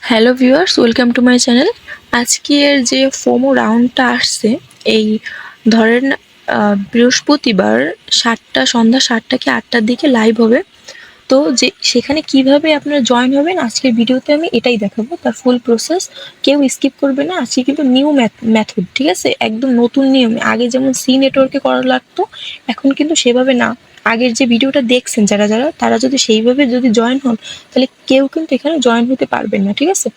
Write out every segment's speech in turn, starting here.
Hello viewers, welcome to my channel. আজকের যে FOMO রাউন্ডটা আসছে, এই ধরেন বৃহস্পতিবার সন্ধ্যা 7টা কি 8টার দিকে লাইভ হবে। তো যে সেখানে কিভাবে আপনারা জয়েন হবেন আজকের ভিডিওতে আমি এটাই দেখাবো, তার ফুল প্রসেস। কেউ স্কিপ করবে না। আজকে কিন্তু নিউ মেথড, ঠিক আছে? একদম নতুন নিয়মে। আগে যেমন সি নেটওয়ার্কে করা লাগতো, এখন কিন্তু সেভাবে না। আগের যে ভিডিওটা দেখছেন যারা যারা, তারা যদি সেইভাবে যদি জয়েন হন, তাহলে কেউ কিন্তু এখানে জয়েন হতে পারবেন না, ঠিক আছে?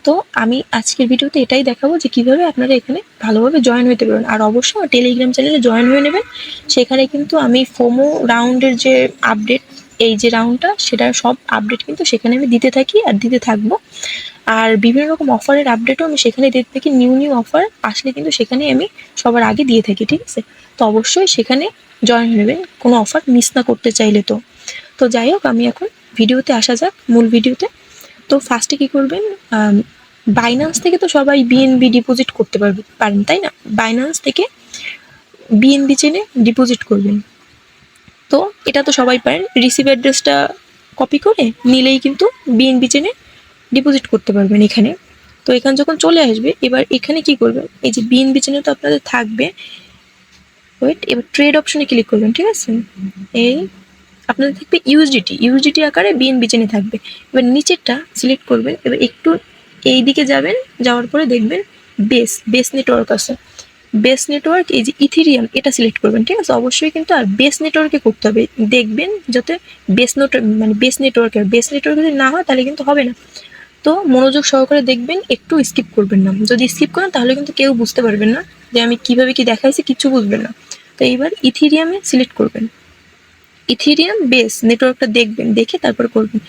তো আমি আজকের ভিডিওতে এটাই দেখাবো যে কিভাবে আপনারা এখানে ভালোভাবে জয়েন হতে পারবেন। আর অবশ্যই আমার টেলিগ্রাম চ্যানেলে জয়েন হয়ে নেবেন। সেখানে কিন্তু আমি ফোমো রাউন্ডের যে আপডেট, এই যে রাউন্ডটা, সেটার সব আপডেট কিন্তু সেখানে আমি দিতে থাকি আর দিতে থাকবো। আর বিভিন্ন রকম অফারের আপডেটও আমি সেখানে দিতে থাকি। নিউ নিউ অফার আসলে কিন্তু সেখানে আমি সবার আগে দিয়ে থাকি, ঠিক আছে? তো অবশ্যই সেখানে জয়েন নেবেন কোনো অফার মিস না করতে চাইলে। তো তো যাই হোক, আমি এখন ভিডিওতে আসা যাক, মূল ভিডিওতে। তো ফার্স্টে কি করবেন, বাইন্যান্স থেকে তো সবাই বিএনবি ডিপোজিট করতে পারেন, তাই না? বাইন্যান্স থেকে বিএনবি চেনে ডিপোজিট করবেন। তো এটা তো সবাই পারেন। রিসিভ অ্যাড্রেসটা কপি করে নিলেই কিন্তু বিএনবি চেনে ডিপোজিট করতে পারবেন এখানে। তো এখানে যখন চলে আসবে, এবার এখানে কি করবেন, এই যে বিএনবি চেনে তো আপনাদের থাকবে। ওয়েট, এবার ট্রেড অপশনে ক্লিক করবেন, ঠিক আছে? এই আপনাদের থাকবে ইউএসডিটি আকারে বিএনবি চেনে থাকবে। এবার নিচেরটা সিলেক্ট করবেন। এবার একটু এই দিকে যাবেন, যাওয়ার পরে দেখবেন বেস নেটওয়ার্ক আছে। বেস নেটওয়ার্ক, এই যে ইথেরিয়াম, এটা সিলেক্ট করবেন, ঠিক আছে? অবশ্যই কিন্তু আর বেস নেটওয়ার্কে করতে হবে। দেখবেন যাতে বেস নেটওয়ার্কে যদি না হয় তাহলে কিন্তু হবে না। তো মনোযোগ সহকারে দেখবেন, একটু স্কিপ করবেন না। যদি স্কিপ করেন তাহলে কিন্তু কেউ বুঝতে পারবেন না যে আমি কিভাবে কি দেখাইছি, কিছু বুঝবেন না। তো এইবার ইথেরিয়ামে সিলেক্ট করবেন। ইথেরিয়াম বেস নেটওয়ার্কটা দেখবেন, দেখে তারপর করবেন।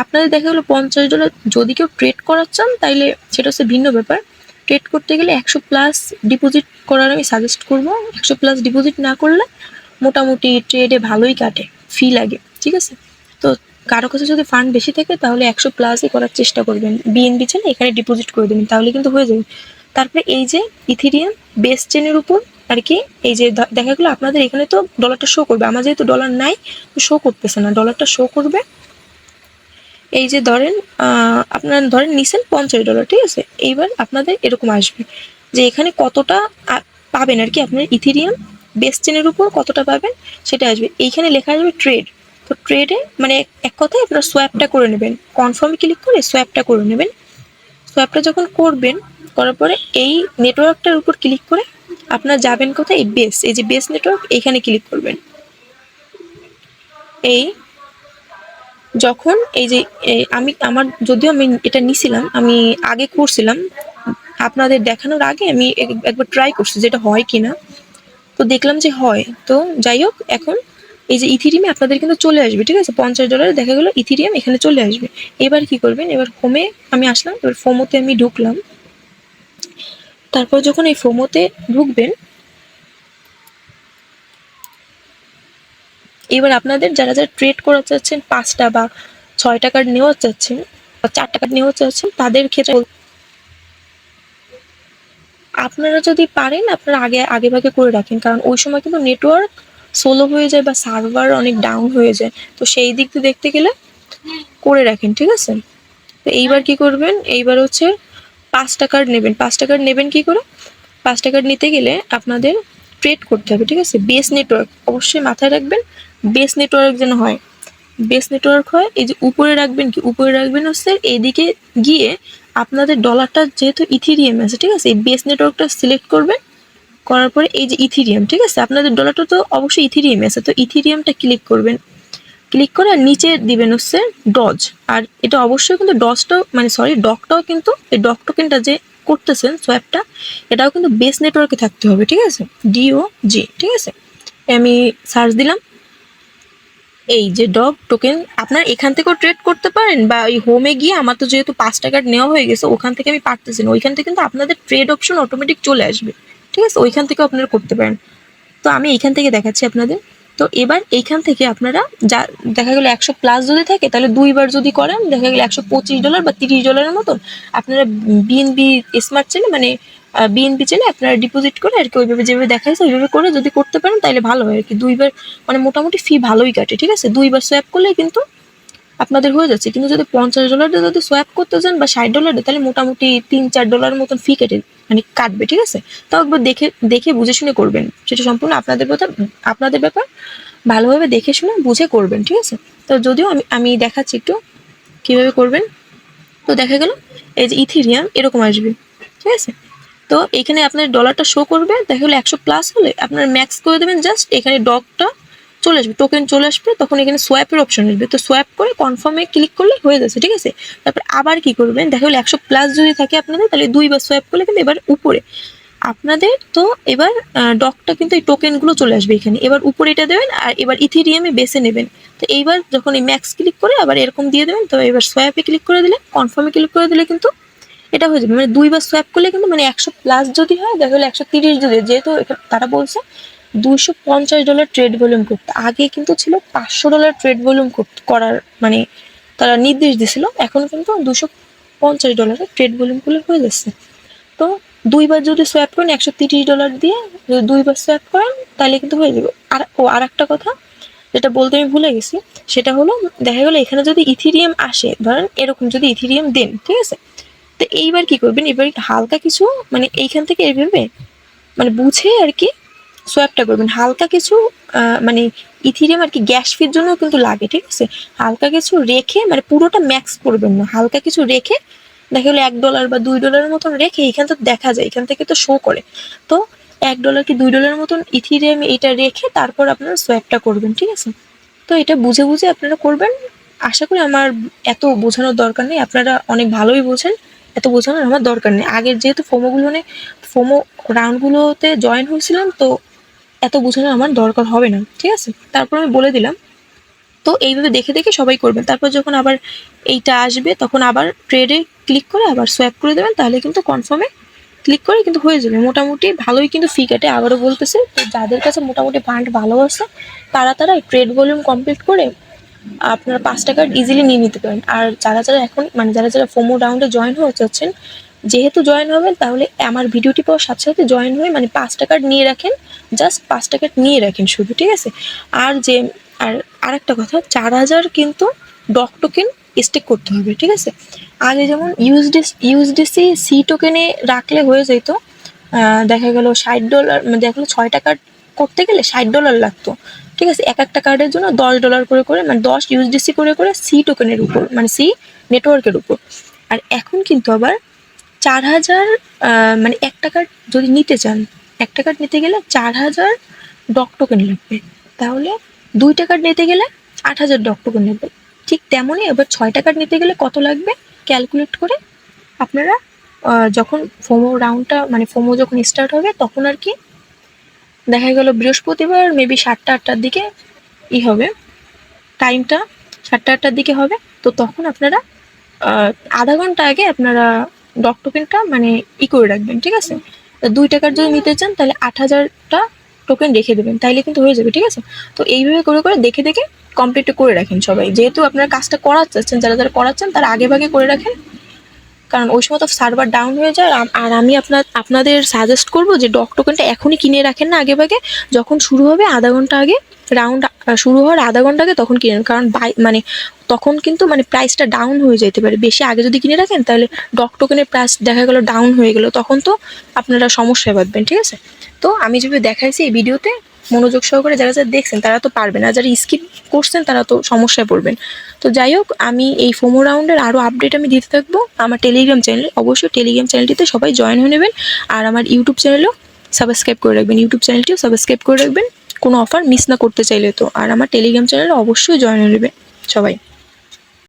আপনাদের দেখা গেলো $50। যদি কেউ ট্রেড করার চান তাইলে সেটা হচ্ছে ভিন্ন ব্যাপার। ট্রেড করতে গেলে 100+ ডিপোজিট করার আমি সাজেস্ট করবো। 100+ ডিপোজিট না করলে মোটামুটি ট্রেডে ভালোই কাটে, ফি লাগে, ঠিক আছে? তো কারো কাছে যদি ফান্ড বেশি থাকে তাহলে 100+ই করার চেষ্টা করবেন। বিএনবি চেনে এখানে ডিপোজিট করে দেবেন, তাহলে কিন্তু হয়ে যাবে। তারপরে এই যে ইথেরিয়াম বেস চেনের উপর আর কি, এই যে দেখা গেলো আপনাদের এখানে তো ডলারটা শো করবে। আমার যেহেতু ডলার নাই, তো শো করতেছে না। ডলারটা শো করবে। এই যে ধরেন আপনারা ধরেন নিছেন $50, ঠিক আছে? এইবার আপনাদের এরকম আসবে যে এখানে কতটা পাবেন আর কি, আপনার ইথেরিয়াম বেস চেনের উপর কতটা পাবেন সেটা আসবে। এইখানে লেখা আসবে ট্রেড। তো ট্রেডে মানে এক কথায় আপনারা সোয়াপটা করে নেবেন। কনফার্মে ক্লিক করে সোয়াপটা করে নেবেন। সোয়াপটা যখন করবেন, করার পরে এই নেটওয়ার্কটার উপর ক্লিক করে আপনারা যাবেন কোথায়, এই যে বেস নেটওয়ার্ক, এইখানে ক্লিক করবেন। এই যখন এই যে যদিও আমি এটা নিছিলাম, আমি আগে করছিলাম, আপনাদের দেখানোর আগে আমি একবার ট্রাই করছি যেটা হয় কিনা। তো দেখলাম যে হয়। তো যাই হোক, এখন এই যে ইথেরিয়ামে আপনাদের কিন্তু চলে আসবে, ঠিক আছে? $50 দেখা গেলো ইথেরিয়াম এখানে চলে আসবে। এবার কি করবেন, এবার হোমে আমি আসলাম, এবার ফোমোতে আমি ঢুকলাম। তারপর যখন এই ফোমোতে ঢুকবেন, এবার আপনাদের যারা যারা ট্রেড করা চাচ্ছেন, 5টা বা 6টা কার্ড নেওয়া চাচ্ছেন বা 4টা কার্ড নেওয়া চাচ্ছেন, তাদের ক্ষেত্রে আপনারা যদি পারেন আপনারা আগে ভাগে করে রাখেন, কারণ ওই সময় কিন্তু নেটওয়ার্ক স্লো হয়ে যায় বা সার্ভার অনেক ডাউন হয়ে যায়। তো সেই দিক দিয়ে দেখতে গেলে করে রাখেন, ঠিক আছে? তো এইবার কি করবেন, এইবার হচ্ছে 5টা কার্ড নেবেন। 5টা কার্ড নেবেন কি করে, 5টা কার্ড নিতে গেলে আপনাদের ট্রেড করতে হবে, ঠিক আছে? বেস নেটওয়ার্ক অবশ্যই মাথায় রাখবেন, বেস নেটওয়ার্ক যেন হয়। বেস নেটওয়ার্ক হয় এই যে উপরে রাখবেন, কি উপরে রাখবেন হচ্ছে এইদিকে গিয়ে আপনাদের ডলারটা যেহেতু ইথেরিয়াম আছে, ঠিক আছে? এই বেস নেটওয়ার্কটা সিলেক্ট করবেন। করার পরে এই যে ইথেরিয়াম, ঠিক আছে? আপনাদের ডলারটা তো অবশ্যই ইথেরিয়াম আছে, তো ইথেরিয়ামটা ক্লিক করবেন। ক্লিক করে আর নিচে দিবেন হচ্ছে ডজ। আর এটা অবশ্যই কিন্তু ডকটাও কিন্তু, এই ডক টোকেনটা যে করতেছেন সোয়াপটা, এটাও কিন্তু বেস নেটওয়ার্কে থাকতে হবে, ঠিক আছে? DOG, ঠিক আছে? আমি সার্চ দিলাম। এই যে ডগ টোকেন আপনার এখান থেকেও ট্রেড করতে পারেন, বা এই হোমে গিয়ে, আমার তো যেহেতু 5টা কার্ড নেওয়া হয়ে গেছে, ওখান থেকে আমি পারতেছি না, ওইখান থেকে কিন্তু আপনাদের ট্রেড অপশন অটোমেটিক চলে আসবে, ঠিক আছে? ওইখান থেকেও আপনারা করতে পারেন। তো আমি এইখান থেকে দেখাচ্ছি আপনাদের। তো এবার এইখান থেকে আপনারা যা দেখা গেলো 100+ যদি থাকে, তাহলে 2বার যদি করেন দেখা গেলো $125 বা $30 মতন আপনারা বিএনবি স্মার্ট চেনে, মানে বিএনবি চেনে আপনারা ডিপোজিট করে আর কি, ওইভাবে যেভাবে দেখাইছে ওইভাবে করে যদি করতে পারেন তাহলে ভালো হয় আর কি। 2বার মানে মোটামুটি ফি ভালোই কাটে, ঠিক আছে? 2বার সোয়াপ করলেই কিন্তু আপনাদের হয়ে যাচ্ছে। কিন্তু যদি $50 দিয়ে যদি সোয়াপ করতে যান বা $60 দিয়ে, তাহলে মোটামুটি $3-4 মতন ফি কেটে মানে কাটবে, ঠিক আছে? তাও একবার দেখে দেখে বুঝে শুনে করবেন, সেটা সম্পূর্ণ আপনাদের আপনাদের ব্যাপার। ভালোভাবে দেখে শুনে বুঝে করবেন, ঠিক আছে? তো যদিও আমি আমি দেখাচ্ছি একটু কিভাবে করবেন। তো দেখা গেল এই যে ইথেরিয়াম এরকম আসবে, ঠিক আছে? তো এখানে আপনার ডলারটা শো করবে, দেখা গেলো 100+ হলে আপনার ম্যাক্স করে দেবেন, জাস্ট এখানে ডকটা চলে আসবে, টোকেন চলে আসবে, তখন এখানে সোয়াপের অপশন আসবে, তো সোয়াপ করে কনফার্মে ক্লিক করলে হয়ে যাচ্ছে, ঠিক আছে? তারপর আবার কি করবেন, দেখা গেলো 100+ যদি থাকে আপনাদের, তাহলে 2বার সোয়াপ করলে কিন্তু এবার উপরে আপনাদের তো এবার ডকটা কিন্তু এই টোকেনগুলো চলে আসবে এখানে, এবার উপরে এটা দেবেন আর এবার ইথেরিয়ামে বেছে নেবেন। তো এইবার যখন এই ম্যাক্স ক্লিক করে আবার এরকম দিয়ে দেবেন, তো এবার সোয়াপে ক্লিক করে দিলে, কনফার্মে ক্লিক করে দিলে কিন্তু এটা হয়ে যাবে। মানে 2বার সোয়াপ করলে কিন্তু মানে 100+ যদি হয়, দেখা গেলো 130 যদি, যেহেতু তারা বলছে $250 ট্রেড ভলিউম করতে, আগে কিন্তু ছিল $500 ট্রেড ভলিউম করার মানে তারা নির্দেশ দিছিল, এখন কিন্তু $250 ট্রেড ভলিউম করলে হয়ে যাচ্ছে। তো 2বার যদি সোয়াপ করেন $130 দিয়ে, যদি 2বার সোয়াপ করেন তাহলে কিন্তু হয়ে যাবে। আর একটা কথা যেটা বলতে আমি ভুলে গেছি, সেটা হলো দেখা গেলো এখানে যদি ইথেরিয়াম আসে, ধরেন এরকম যদি ইথেরিয়াম দেন, ঠিক আছে? তো এইবার কি করবেন, এবার হালকা কিছু মানে এইখান থেকে এইভাবে মানে বুঝে আর কি সোয়াপটা করবেন, হালকা কিছু মানে ইথেরিয়াম আর কি গ্যাস ফির জন্য কিন্তু লাগে, ঠিক আছে? হালকা কিছু রেখে, মানে পুরোটা ম্যাক্স করবেন না, হালকা কিছু রেখে দেখা গেলো $1 বা $2 মতন রেখে, এখান তো দেখা যায়, এখান থেকে তো শো করে, তো $1 কি $2 মতন ইথেরিয়াম এটা রেখে তারপর আপনারা সোয়াপটা করবেন, ঠিক আছে? তো এটা বুঝে বুঝে আপনারা করবেন। আশা করি আমার এত বোঝানোর দরকার নেই, আপনারা অনেক ভালোই বোঝেন, এত বোঝানোর আমার দরকার নেই। আগের যেহেতু ফোমো রাউন্ডগুলোতে জয়েন হয়েছিলাম, তো এত বোঝানোর আমার দরকার হবে না, ঠিক আছে? তারপর আমি বলে দিলাম। তো এইভাবে দেখে দেখে সবাই করবেন, তারপর যখন আবার এইটা আসবে তখন আবার ট্রেডে ক্লিক করে আবার সোয়াপ করে দেবেন, তাহলে কিন্তু কনফার্মে ক্লিক করে কিন্তু হয়ে যাবে। মোটামুটি ভালোই কিন্তু ফি কাটে, আবারও বলতেছি। তো যাদের কাছে মোটামুটি ফান্ড ভালো আছে, তারা ট্রেড ভলিউম কমপ্লিট করে আপনারা 5 টাকার ইজিলি নিয়ে নিতে পারেন। আর যারা এখন মানে যারা ফোমো রাউন্ডে জয়েন হতে চাচ্ছেন, যেহেতু জয়েন হবেন, তাহলে আমার ভিডিওটি পাওয়ার সাথে সাথে জয়েন হয়ে মানে 5 টাকার নিয়ে রাখেন, জাস্ট 5 টাকার নিয়ে রাখেন শুধু, ঠিক আছে? আর যে আর একটা কথা, 4000 কিন্তু ডক টোকেন স্টেক করতে হবে, ঠিক আছে? আগে যেমন ইউএসডিসি সি টোকেনে রাখলে হয়ে যেত, দেখা গেল $60, মানে দেখা গেলো 6 টাকার করতে গেলে $60 লাগতো, ঠিক আছে? একটা কার্ডের জন্য $10 করে মানে 10 ইউএসডিসি করে সি টোকেনের উপর, মানে সি নেটওয়ার্কের উপর। আর এখন কিন্তু আবার 4000 মানে একটা কার্ড যদি নিতে চান, একটা কার্ড নিতে গেলে 4000 ডক টোকেন লাগবে, তাহলে 2 টাকার নিতে গেলে 8000 ডক টোকেন লাগবে। ঠিক তেমনই এবার 6 টাকার নিতে গেলে কত লাগবে ক্যালকুলেট করে আপনারা যখন ফোমো রাউন্ডটা মানে ফোমো যখন স্টার্ট হবে, তখন আর কি দেখা গেল বৃহস্পতিবার মেবি 7টা-8টার দিকে হবে টাইমটা, 7টা-8টার দিকে হবে। তো তখন আপনারা আধা ঘন্টা আগে আপনারা ডক টোকেনটা মানে করে রাখবেন, ঠিক আছে? 2 টাকার যদি নিতে চান, তাহলে 8000টা টোকেন রেখে দেবেন, তাইলে কিন্তু হয়ে যাবে, ঠিক আছে? তো এইভাবে করে দেখে দেখে কমপ্লিট করে রাখেন সবাই, যেহেতু আপনারা কাজটা করাচ্ছেন, যারা করাচ্ছেন তারা আগে ভাগে করে রাখেন, কারণ ওই সময় তো সার্ভার ডাউন হয়ে যায়। আর আমি আপনাদের সাজেস্ট করবো যে ডক টোকেনটা এখনই কিনে রাখেন না, আগে ভাগে, যখন শুরু হবে আধা ঘন্টা আগে, রাউন্ড শুরু হওয়ার আধা ঘন্টা আগে তখন কিনেন, কারণ মানে তখন কিন্তু মানে প্রাইসটা ডাউন হয়ে যেতে পারে। বেশি আগে যদি কিনে রাখেন, তাহলে ডক টোকেনের প্রাইস দেখা গেলো ডাউন হয়ে গেলো, তখন তো আপনারা সমস্যায় বাঁধবেন, ঠিক আছে? তো আমি যেভাবে দেখাইছি এই ভিডিওতে, মনোযোগ সহকারে যারা দেখছেন তারা তো পারবেন, আর যারা স্কিপ করছেন তারা তো সমস্যায় পড়বেন। তো যাই হোক, আমি এই ফোমো রাউন্ডের আরও আপডেট আমি দিতে থাকবো আমার টেলিগ্রাম চ্যানেলে। অবশ্যই টেলিগ্রাম চ্যানেলটিতে সবাই জয়েন হয়ে নেবেন, আর আমার ইউটিউব চ্যানেলও সাবস্ক্রাইব করে রাখবেন, ইউটিউব চ্যানেলটিও সাবস্ক্রাইব করে রাখবেন কোনো অফার মিস না করতে চাইলে। তো আর আমার টেলিগ্রাম চ্যানেলে অবশ্যই জয়েন হয়ে নেবে সবাই।